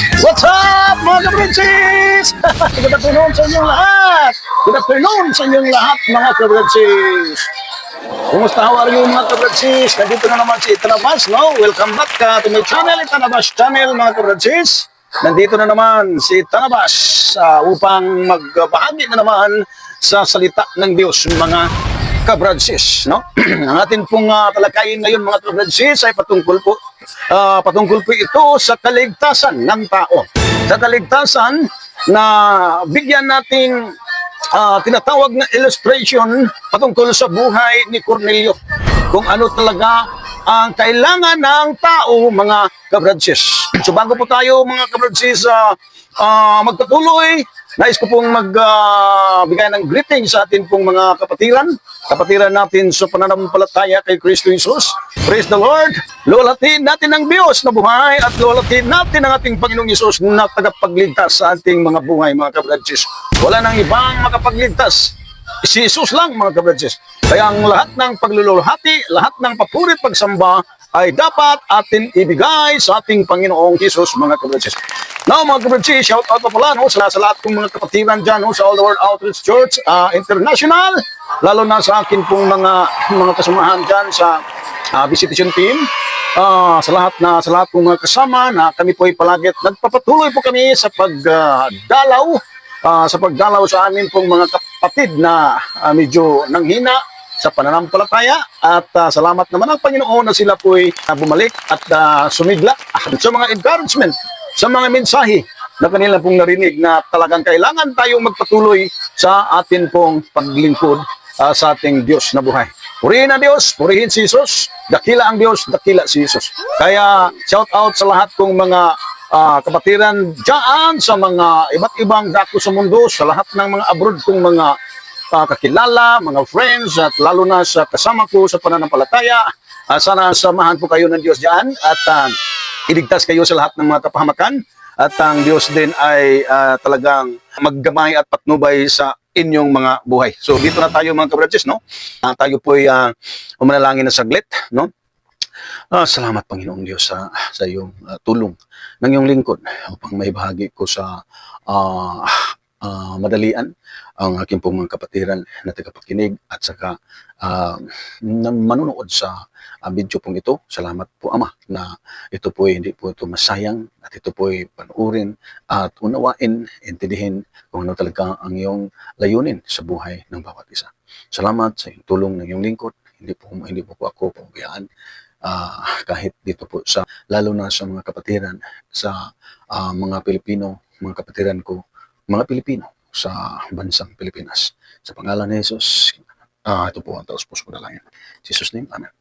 What's up mga kabransis? Good afternoon sa inyong lahat. Good afternoon sa inyong lahat mga kabransis. Kumusta, how are you mga kabransis? Nandito na naman si Itanabas, no? Welcome back to my channel, Itanabas channel mga kabransis. Nandito na naman si Itanabas upang magbahagi na naman sa salita ng Diyos mga kabransis, no? Ang atin pong talakayin ngayon mga kabransis ay patungkol po ito sa kaligtasan ng tao. Sa kaligtasan na bigyan nating tinatawag na illustration patungkol sa buhay ni Cornelio. Kung ano talaga ang kailangan ng tao, mga kabransis. So bago po tayo mga kabransis magpatuloy, nais ko pong magbigay ng greeting sa atin pong mga kapatiran natin sa pananampalataya kay Kristo Jesus. Praise the Lord! Lulatin natin ang Diyos na buhay at lulatin natin ang ating Panginoong Jesus na tagapagligtas sa ating mga buhay, mga kabransis. Wala nang ibang makapagligtas. Si Jesus lang, mga kabransis. Kaya ang lahat ng pagluluhati, lahat ng papurit pagsamba ay dapat atin ibigay sa ating Panginoong Jesus, mga kabransis. Now, mga kabransis, shout out pa pala sa lahat ng mga kapatiran dyan sa All the World Outreach Church International, lalo na sa akin pong mga kasamahan dyan sa visitation team, sa lahat ng mga kasama na kami po ay palagi at nagpapatuloy po kami sa pagdalaw sa amin pong mga kapatid na medyo nanghina sa pananampalataya at salamat naman ang Panginoon na sila po ay bumalik at sumigla sa mga encouragement, sa mga mensahe na kanila pong narinig na talagang kailangan tayong magpatuloy sa atin pong paglingkod sa ating Diyos na buhay. Purihin ang Diyos, purihin si Jesus, dakila ang Diyos, dakila si Jesus. Kaya shout out sa lahat kong mga kapatiran dyan sa mga iba't ibang dako sa mundo, sa lahat ng mga abroad kong mga kakilala, mga friends, at lalo na sa kasama ko sa pananampalataya. Sana samahan po kayo ng Diyos dyan at iligtas kayo sa lahat ng mga kapahamakan at ang Diyos din ay talagang maggamay at patnubay sa inyong mga buhay. So dito na tayo mga kabransis, no? Tayo po ay umanalangin na saglit, no? Salamat Panginoong Diyos sa iyong tulong ng iyong lingkod upang may bahagi ko sa madalian ang aking pong mga kapatiran na tagapakinig at saka manunood sa video pong ito. Salamat po Ama na ito po hindi po ito masayang at ito po ay panuurin at unawain, intindihin kung ano talaga ang iyong layunin sa buhay ng bawat isa. Salamat sa iyong tulong ng iyong lingkod. Hindi po ako pabayaan kahit dito po sa lalo na sa mga kapatiran sa mga Pilipino, mga kapatiran ko, mga Pilipino sa bansang Pilipinas. Sa pangalan ni Jesus, ito po ang taos puso ko dalangin. Jesus name, Amen.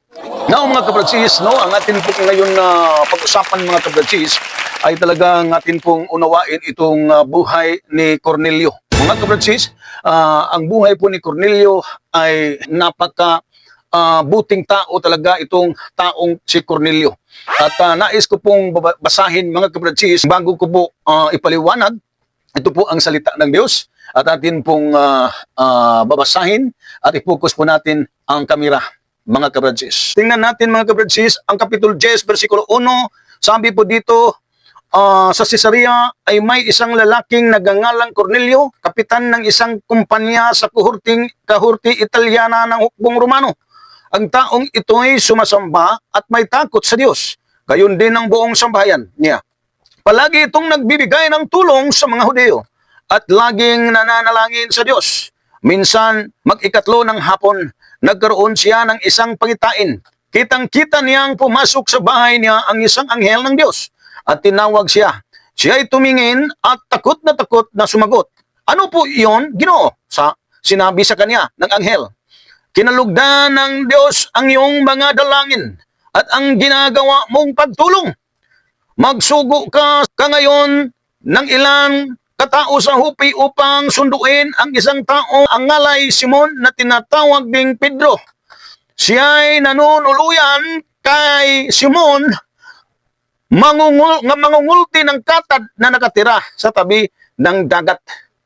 Now mga kabransis, no, ang atin po ngayon na pag-usapan mga kabransis ay talagang atin pong unawain itong buhay ni Cornelio. Mga kabransis, ang buhay po ni Cornelio ay napaka buting tao talaga itong taong si Cornelio. At nais ko pong basahin mga kabransis bago ko po ipaliwanag. Ito po ang salita ng Diyos at atin pong babasahin at i-focus po natin ang kamera, mga kabransis. Tingnan natin mga kabransis, ang Kapitulo 10, versikulo 1, sabi po dito, sa Cesarea ay may isang lalaking nagangalang Cornelio, kapitan ng isang kumpanya sa kahurti Italyana ng hukbong Romano. Ang taong ito ay sumasamba at may takot sa Diyos. Gayon din ang buong sambahayan niya. Palagi itong nagbibigay ng tulong sa mga Hudyo at laging nananalangin sa Diyos. Minsan, mag-ikatlo ng hapon, nagkaroon siya ng isang pangitain. Kitang-kita niyang pumasok sa bahay niya ang isang anghel ng Diyos at tinawag siya. Siya ay tumingin at takot na sumagot. Ano po iyon, Ginoo? Sinabi sa kanya ng anghel. Kinalugdan ng Diyos ang iyong mga dalangin at ang ginagawa mong pagtulong. Magsugo ka ngayon ng ilang katao sa Hupi upang sunduin ang isang tao ang ngalay Simon na tinatawag ding Pedro. Siya ay nanunuluyan kay Simon mangungulti ng katad na nakatira sa tabi ng dagat.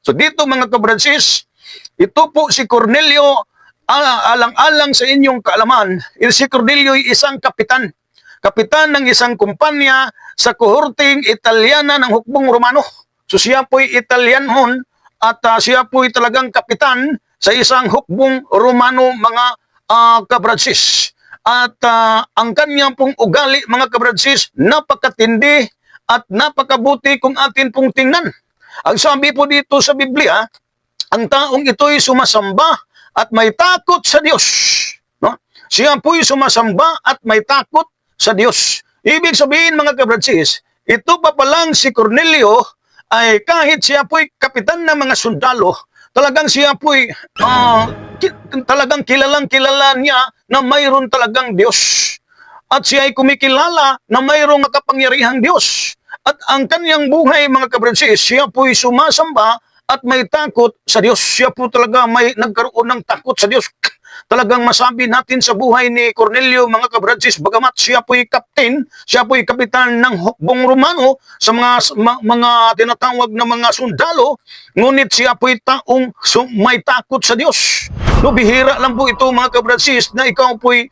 So dito mga kabransis, ito po si Cornelio, alang-alang sa inyong kaalaman, si Cornelio ay isang kapitan kapitan ng isang kumpanya sa kohorting Italyana ng hukbong Romano. So siya po'y Italianhon at siya po'y talagang kapitan sa isang hukbong Romano, mga kabradsis. At ang kanyang pong ugali, mga kabradsis, napakatindi at napakabuti kung atin pong tingnan. Ang sabi po dito sa Biblia, ang taong ito'y sumasamba at may takot sa Diyos. No? Siya po'y sumasamba at may takot sa Diyos. Ibig sabihin, mga kabradsis, ito pa palang si Cornelio ay kahit siya po'y kapitan ng mga sundalo, talagang siya po'y talagang kilalang kilala niya na mayroon talagang Diyos. At siya ay kumikilala na mayroong makapangyarihang Diyos. At ang kanyang buhay, mga kabradsis, siya po'y sumasamba at may takot sa Diyos. Siya po talaga may nagkaroon ng takot sa Diyos. Talagang masabi natin sa buhay ni Cornelio, mga kabradsis, bagamat siya po'y captain, siya po'y kapitan ng hukbong Romano sa mga tinatawag na mga sundalo, ngunit siya po'y taong may takot sa Diyos. No, bihira lang po ito, mga kabradsis, na ikaw po'y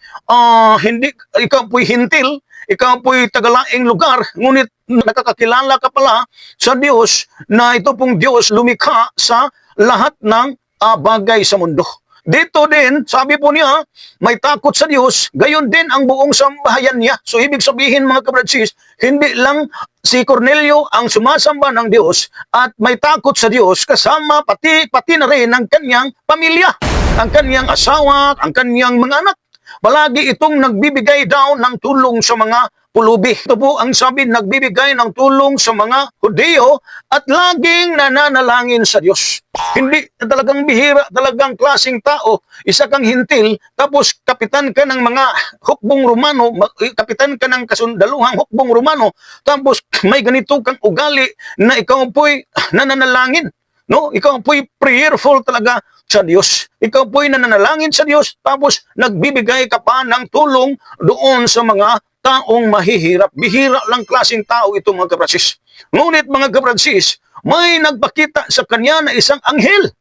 hintil, ikaw po'y tagalaing lugar, ngunit nakakakilala ka pala sa Diyos na ito pong Diyos lumikha sa lahat ng bagay sa mundo. Dito din, sabi po niya, may takot sa Diyos, gayon din ang buong sambahayan niya. So ibig sabihin, mga kabradsis, hindi lang si Cornelio ang sumasamba ng Diyos at may takot sa Diyos, kasama pati na rin ang kanyang pamilya, ang kanyang asawa, ang kanyang mga anak. Palagi itong nagbibigay daw ng tulong sa mga pulubi. Ito po ang sabi, nagbibigay ng tulong sa mga Hudyo at laging nananalangin sa Diyos. Hindi talagang bihira, talagang klaseng tao, isa kang hintil, tapos kapitan ka ng mga hukbong Romano, kapitan ka ng kasundaluhang hukbong Romano, tapos may ganito kang ugali na ikaw po'y nananalangin. No, ikaw po'y prayerful talaga sa Diyos. Ikaw po'y nananalangin sa Diyos, tapos nagbibigay ka pa ng tulong doon sa mga taong mahihirap. Bihira lang klaseng tao ito, mga kabradsis. Ngunit, mga kabradsis, may nagpakita sa kanya na isang anghel.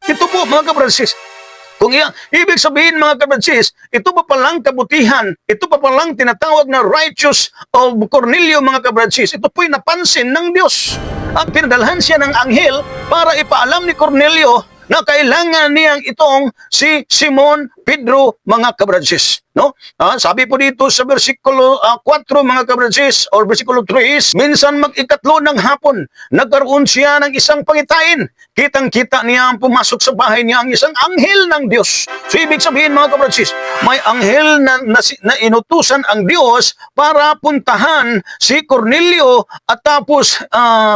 Ito po, mga kabradsis. Kung ibig sabihin, mga kabradsis, ito pa palang kabutihan, ito pa palang tinatawag na righteous of Cornelio, mga kabradsis. Ito po'y napansin ng Diyos. At pinadalhan siya ng anghel para ipaalam ni Cornelio na kailangan niyang itong si Simon Pedro, mga kabradsis. No? Sabi po dito sa versikulo 4, mga kabradsis, or versikulo 3, minsan mag-ikatlo ng hapon, nagkaroon siya ng isang pangitain. Kitang-kita niya ang pumasok sa bahay niya ang isang anghel ng Diyos. So ibig sabihin, mga kabradsis, may anghel na inutusan ang Diyos para puntahan si Cornelio at tapos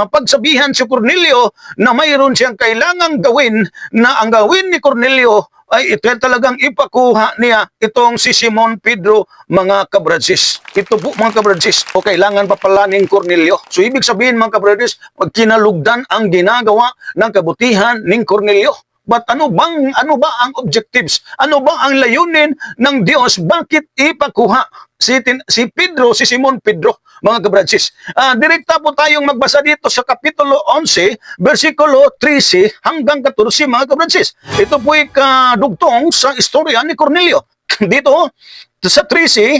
pagsabihan si Cornelio na mayroon siyang kailangang gawin, na ang gawin ni Cornelio ay ito talagang ipakuha niya itong si Simon Pedro, mga kabradsis. Ito po, mga kabradsis, o kailangan pa pala ng Cornelio. So ibig sabihin, mga kabradsis, magkinalugdan ang ginagawa ng kabutihan ng Cornelio. But ano ba ang objectives? Ano ba ang layunin ng Diyos? Bakit ipakuha si Pedro, si Simon Pedro, mga kabradsis? Direkta po tayong magbasa dito sa Kapitulo 11, versikulo 13 hanggang 14, mga kabradsis. Ito po'y kadugtong sa istorya ni Cornelio. Dito, sa 13,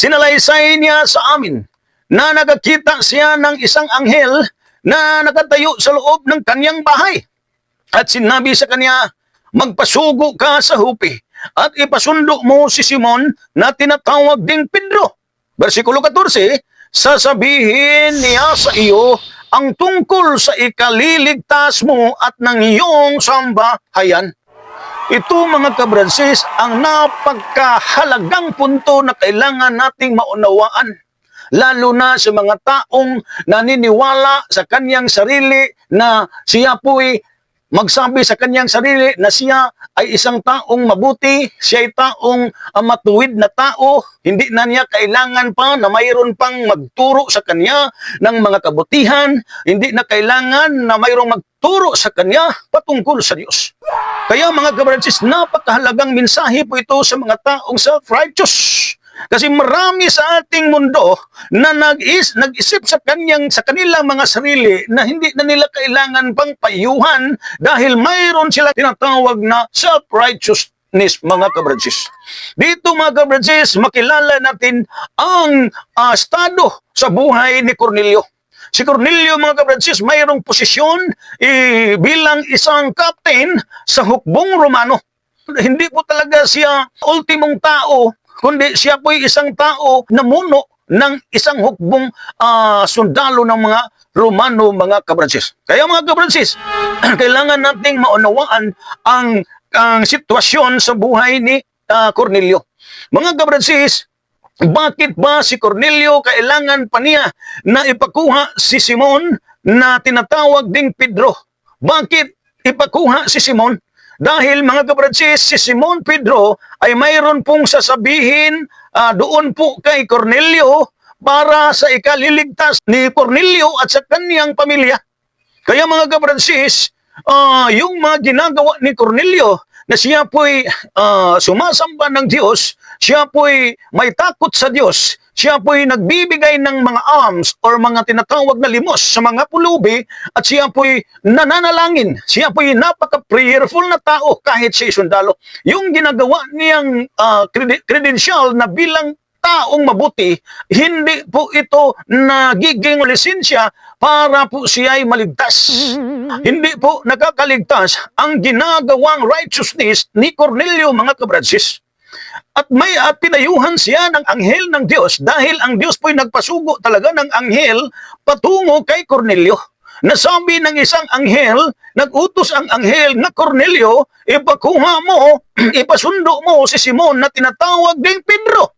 sinalaysay niya sa amin na nakakita siya ng isang anghel na nakatayo sa loob ng kanyang bahay. At sinabi sa kanya, magpasugo ka sa hupi at ipasundo mo si Simon na tinatawag ding Pedro. Versikulo 14, sasabihin niya sa iyo ang tungkol sa ikaliligtas mo at ng iyong sambahayan. Ito, mga kabradsis, ang napagkahalagang punto na kailangan nating maunawaan. Lalo na sa mga taong naniniwala sa kanyang sarili na siya po'y magsabi sa kanyang sarili na siya ay isang taong mabuti, siya ay taong matuwid na tao, hindi na niya kailangan pa na mayroon pang magturo sa kanya ng mga kabutihan, hindi na kailangan na mayroong magturo sa kanya patungkol sa Diyos. Kaya, mga kabradsis, napakahalagang mensahe po ito sa mga taong self-righteous. Kasi marami sa ating mundo na nag-isip sa kanilang mga sarili na hindi na nila kailangan pang payuhan dahil mayroon sila tinatawag na self-righteous witness, mga kabransis. Dito, mga kabransis, makilala natin ang estado sa buhay ni Cornelio. Si Cornelio, mga kabransis, mayroong posisyon bilang isang captain sa hukbong Romano. Hindi po talaga siya ultimong tao, kundi siya po'y isang tao na muno ng isang hukbong sundalo ng mga Romano, mga kabransis. Kaya, mga kabransis, kailangan nating maunawaan ang sitwasyon sa buhay ni Cornelio. Mga kabransis, bakit ba si Cornelio kailangan pa niya na ipakuha si Simon na tinatawag ding Pedro? Bakit ipakuha si Simon? Dahil, mga kabransis, si Simon Pedro ay mayroon pong sasabihin doon po kay Cornelio para sa ikaliligtas ni Cornelio at sa kaniyang pamilya. Kaya, mga kabransis, yung mga ginagawa ni Cornelio na siya po'y sumasamba ng Diyos, siya po'y may takot sa Diyos, siya po'y nagbibigay ng mga alms or mga tinatawag na limos sa mga pulubi, at siya po'y nananalangin. Siya po'y napaka-prayerful na tao kahit siya sundalo. Yung ginagawa niyang credential na bilang taong mabuti, hindi po ito nagiging lisensya para po siya ay maligtas. Hindi po nakakaligtas ang ginagawang righteousness ni Cornelio, mga kabransis. At may pinayuhan siya ng anghel ng Diyos dahil ang Diyos po'y nagpasugo talaga ng anghel patungo kay Cornelio. Nasabi ng isang anghel, nag-utos ang anghel na Cornelio, ipakuha mo, ipasundo mo si Simon na tinatawag ding Pedro.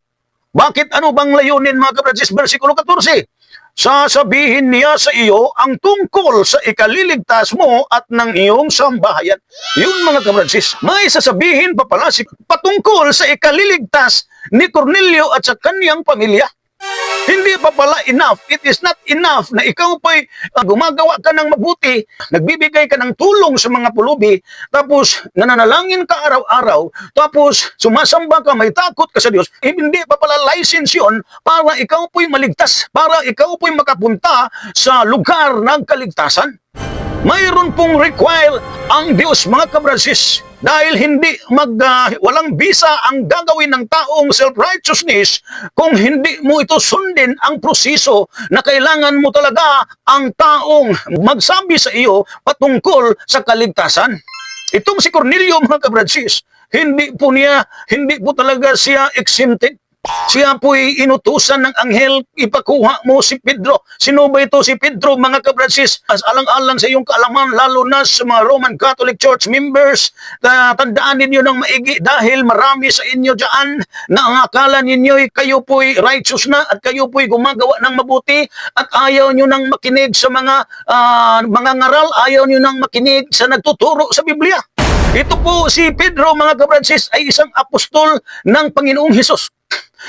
Bakit? Ano bang layunin, mga kabransis? Versikulo 14. Sasabihin niya sa iyo ang tungkol sa ikaliligtas mo at ng iyong sambahayan. Yun, mga kabransis. May sasabihin pa pala patungkol sa ikaliligtas ni Cornelio at sa kaniyang pamilya. Hindi pa pala enough. It is not enough na ikaw pa'y gumagawa ka ng mabuti, nagbibigay ka ng tulong sa mga pulubi, tapos nananalangin ka araw-araw, tapos sumasamba ka, may takot ka sa Diyos. Hindi pa pala license yun para ikaw pa'y maligtas, para ikaw pa'y makapunta sa lugar ng kaligtasan. Mayroon pong require ang Diyos, mga kabransis, dahil hindi walang bisa ang gagawin ng taong self-righteousness kung hindi mo ito sundin ang proseso na kailangan mo talaga ang taong magsabi sa iyo patungkol sa kaligtasan. Itong si Cornelio, mga kabransis, hindi po talaga siya exempted. Siya po'y inutusan ng anghel, ipakuha mo si Pedro. Sino ba ito si Pedro, mga kabransis? Alang-alang sa iyong kaalaman, lalo na sa mga Roman Catholic Church members, tandaan ninyo ng maigi dahil marami sa inyo dyan na ang akala ninyo kayo po'y righteous na at kayo po'y gumagawa ng mabuti at ayaw nyo nang makinig sa mga ngaral, ayaw nyo nang makinig sa nagtuturo sa Biblia. Ito po si Pedro, mga kabransis, ay isang apostol ng Panginoong Hesus.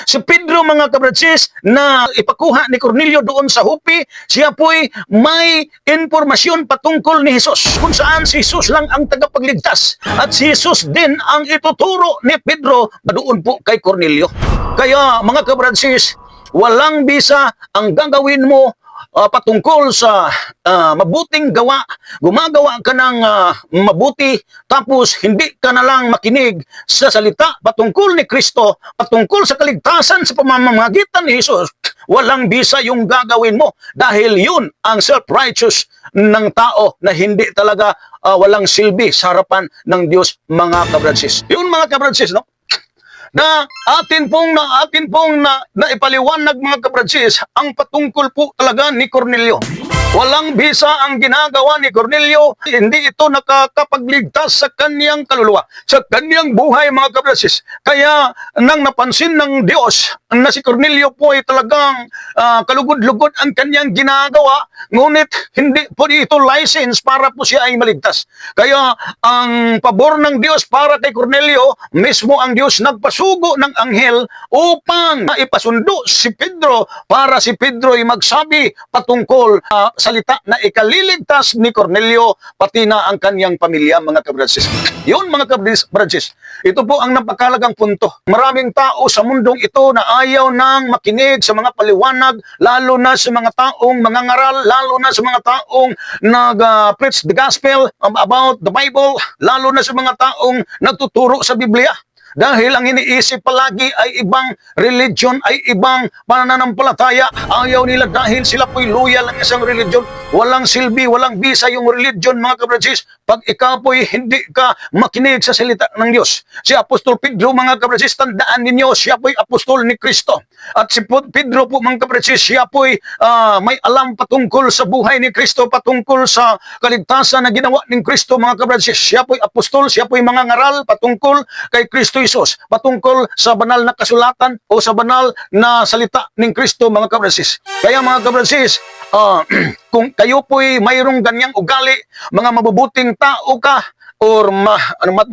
Si Pedro, mga kabransis, na ipakuha ni Cornelio doon sa Hupi, siya po'y may informasyon patungkol ni Jesus, kung saan si Jesus lang ang tagapagligtas. At si Jesus din ang ituturo ni Pedro doon po kay Cornelio. Kaya, mga kabransis, walang bisa ang gagawin mo patungkol sa mabuting gawa, gumagawa ka ng mabuti, tapos hindi ka na lang makinig sa salita patungkol ni Kristo, patungkol sa kaligtasan sa pamamagitan ni Jesus. Walang bisa yung gagawin mo dahil yun ang self-righteous ng tao na hindi talaga walang silbi sa harapan ng Diyos, mga kabransis. Yun, mga kabransis, no? Na atin pong naipaliwanag, mga kabransis, ang patungkol po talaga ni Cornelio. Walang bisa ang ginagawa ni Cornelio, hindi ito nakakapagligtas sa kaniyang kaluluwa, sa kaniyang buhay, mga kabransis. Kaya nang napansin ng Diyos na si Cornelio po ay talagang kalugod-lugod ang kaniyang ginagawa, ngunit hindi po ito license para po siya ay maligtas. Kaya ang pabor ng Diyos para kay Cornelio, mismo ang Diyos nagpasugo ng anghel upang ipasundo si Pedro para si Pedro ay magsabi patungkol salita na ikaliligtas ni Cornelio pati na ang kanyang pamilya, mga kabransis. Yun, mga kabransis, ito po ang napakalagang punto. Maraming tao sa mundong ito na ayaw nang makinig sa mga paliwanag, lalo na sa mga taong mangangaral, lalo na sa mga taong nag-preach the gospel about the Bible, lalo na sa mga taong nagtuturo sa Biblia. Dahil ang iniisip palagi ay ibang religion, ay ibang pananampalataya. Ayaw nila dahil sila po'y loyal ng isang religion. Walang silbi, walang bisa yung religion, mga kabradsis, pag ikaw po'y hindi ka makinig sa salita ng Diyos. Si Apostol Pedro, mga kabradsis, tandaan ninyo, siya po'y apostol ni Kristo. At si Pedro po, mga kabradsis, siya po'y may alam patungkol sa buhay ni Kristo, patungkol sa kaligtasan na ginawa ng Kristo, mga kabradsis. Siya po'y apostol, siya po'y mangangaral patungkol kay Kristo Isus, patungkol sa banal na kasulatan o sa banal na salita ng Kristo, mga kabradsis. Kaya, mga kabradsis, kung kayo po'y mayroong ganyang ugali, mga mabubuting tao ka, or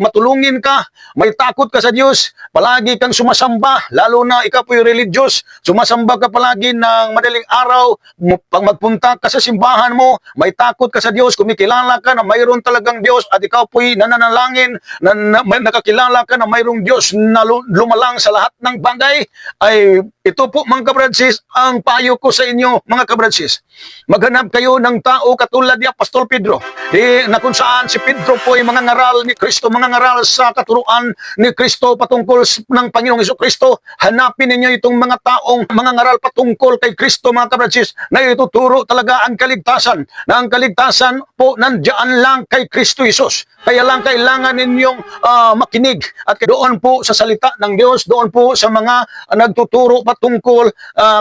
matulungin ka, may takot ka sa Diyos, palagi kang sumasamba, lalo na ikaw po'y religious, sumasamba ka palagi ng madaling araw, pag magpunta ka sa simbahan mo, may takot ka sa Diyos, kumikilala ka na mayroon talagang Diyos, at ikaw po'y nananalangin, nakakilala ka na mayroong Diyos na lumalang sa lahat ng bagay, ay ito po, mga kabradsis, ang payo ko sa inyo, mga kabradsis. Maghanap kayo ng tao katulad ni Apostol Pedro, na kung saan si Pedro po ay mga ngaral ni Kristo, mga ngaral sa katuruan ni Kristo patungkol ng Panginoong Jesucristo. Hanapin ninyo itong mga taong mga ngaral patungkol kay Kristo, mga kabradsis, na ituturo talaga ang kaligtasan, na ang kaligtasan po nandiyan lang kay Kristo Jesus. Kaya lang kailangan ninyong makinig at doon po sa salita ng Diyos, doon po sa mga nagtuturo patungkol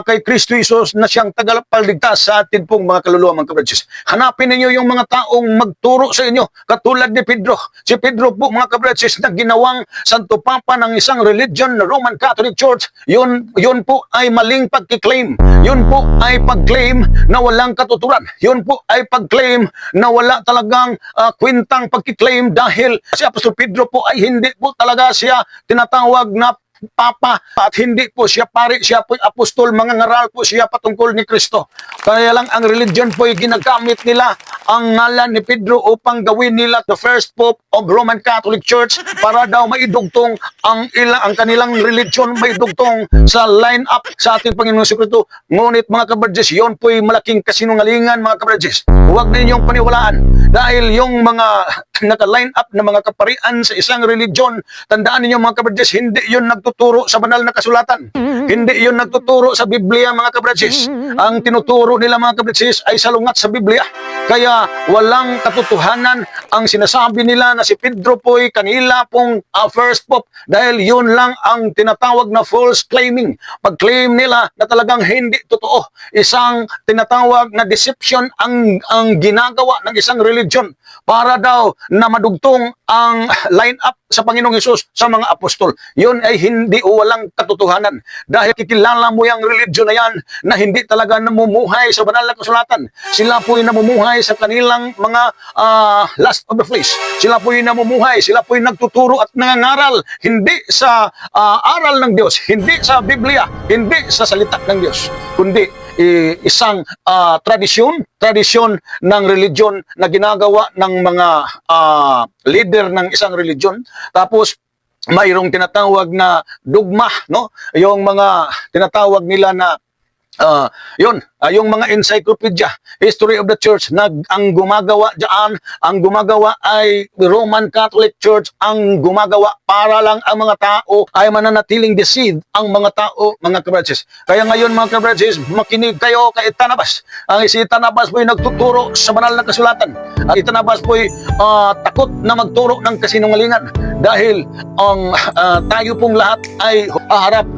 kay Kristo Jesus na siyang tagapagligtas sa atin pong mga kaluluwa, mga kabradsis. Hanapin ninyo yung mga taong magturo sa inyo katulad ni Pedro. Si Pedro po, mga kabradsis, na ginawang Santo Papa ng isang religion na Roman Catholic Church, yun po ay maling pagkiklaim. Yun po ay pagklaim na walang katuturan. Yun po ay pagklaim na wala talagang kwentang pagkiklaim dahil si Apostol Pedro po ay hindi po talaga siya tinatawag na Papa at hindi po siya pari, siya po apostol, mga ngaral po siya patungkol ni Kristo. Kaya lang ang religion po ay ginagamit nila ang ngalan ni Pedro upang gawin nila the first pope of Roman Catholic Church para daw maidugtong ang kanilang religion, maidugtong sa line up sa ating Panginoong Jesucristo. Ngunit, mga kabradsis, yun po ay malaking kasinungalingan, mga kabradsis. Huwag ninyong paniwalaan dahil yung mga naka-line up na mga kaparian sa isang religion, tandaan ninyo, mga kabradsis, hindi yun nagtuturo sa banal na kasulatan. Hindi yun nagtuturo sa Biblia, mga kabradsis. Ang tinuturo nila, mga kabradsis, ay salungat sa Biblia. Kaya walang katotohanan ang sinasabi nila na si Pedro po'y kanila pong first pope dahil yun lang ang tinatawag na false claiming. Pag-claim nila na talagang hindi totoo. Isang tinatawag na deception ang ginagawa ng isang religion para daw na madugtong ang line up sa Panginoong Hesus sa mga apostol. Yun ay hindi o walang katotohanan. Dahil kikilala mo yung religion na yan na hindi talaga namumuhay sa banal na kasulatan. Sila po'y namumuhay sa kanilang mga lust of the flesh. Sila po'y namumuhay, sila po'y nagtuturo at nangangaral hindi sa aral ng Diyos, hindi sa Biblia, hindi sa salita ng Diyos, kundi isang tradisyon ng religion na ginagawa ng mga leader ng isang religion. Tapos mayroong tinatawag na dogma, no? Yung mga tinatawag nila na yung mga encyclopedia, history of the church, ang gumagawa diyan, ang gumagawa ay Roman Catholic Church, ang gumagawa para lang ang mga tao ay mananatiling deceived ang mga tao, mga kabradsis. Kaya ngayon, mga kabradsis, makinig kayo kay Itanabas. Ang si Itanabas po'y nagtuturo sa banal na kasulatan. At Itanabas po'y takot na magturo ng kasinungalingan dahil ang tayo pong lahat ay haharap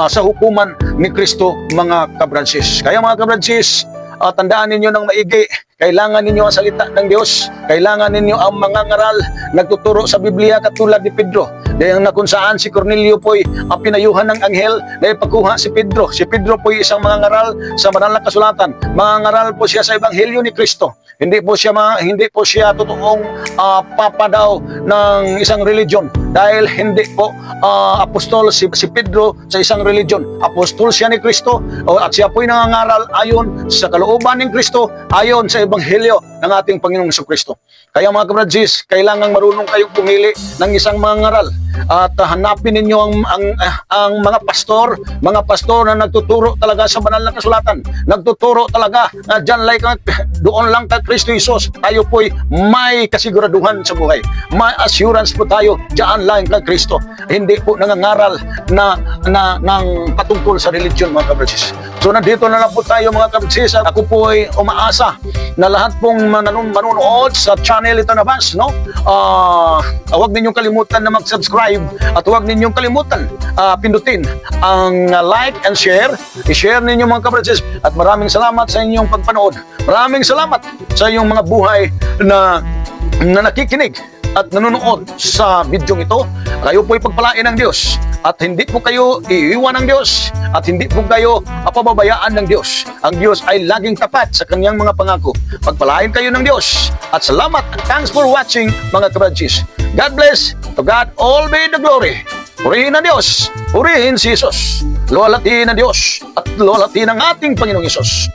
sa hukuman ni Kristo, mga kabradsis. Kaya, mga kabradsis, tandaan ninyo ng maigi, kailangan ninyo ang salita ng Diyos, kailangan ninyo ang mga ngaral nagtuturo sa Biblia katulad ni Pedro. Dahil na kung saan si Cornelio po'y pinayuhan ng anghel dahil pagkuha si Pedro. Si Pedro po'y isang mga ngaral sa banal na kasulatan. Mga ngaral po siya sa Ebanghelyo ni Kristo. Hindi po siya totoong papa daw ng isang religion dahil hindi po apostol si Pedro sa isang religion. Apostol siya ni Kristo at siya po'y nangangaral ayon sa kalooban ng Kristo, ayon sa Ebanghelyo ng ating Panginoong Jesucristo. Kaya mga kabradsis, kailangang marunong kayong pumili ng isang mga ngaral at hanapin ninyo ang mga pastor na nagtuturo talaga sa banal na kasulatan. Nagtuturo talaga na dyan doon lang kay Kristo Jesus. Tayo po'y may kasiguraduhan sa buhay. May assurance po tayo dyan lang kay Kristo. Hindi po nangangaral ng patungkol sa religion mga kabradsis. So nandito na lang po tayo mga kabradsis. Ako po ay umaasa na lahat pong manonood sa channel ito na Bas, no? Huwag ninyong kalimutan na mag-subscribe at huwag ninyong kalimutan pindutin ang like and share. I-share ninyo mga kabradsis at maraming salamat sa inyong pagpanood. Maraming salamat sa inyong mga buhay na nakikinig at nanonood sa video ito. Kayo po'y pagpalain ng Diyos at hindi po kayo iiwan ng Diyos at hindi po kayo pababayaan ng Diyos. Ang Diyos ay laging tapat sa kanyang mga pangako. Pagpalain kayo ng Diyos at salamat. Thanks for watching mga kabradsis. God bless. To God all be the glory. Purihin ang Diyos. Purihin si Jesus. Luwalhatiin ang Diyos at luwalhatiin ang ating Panginoong Jesus.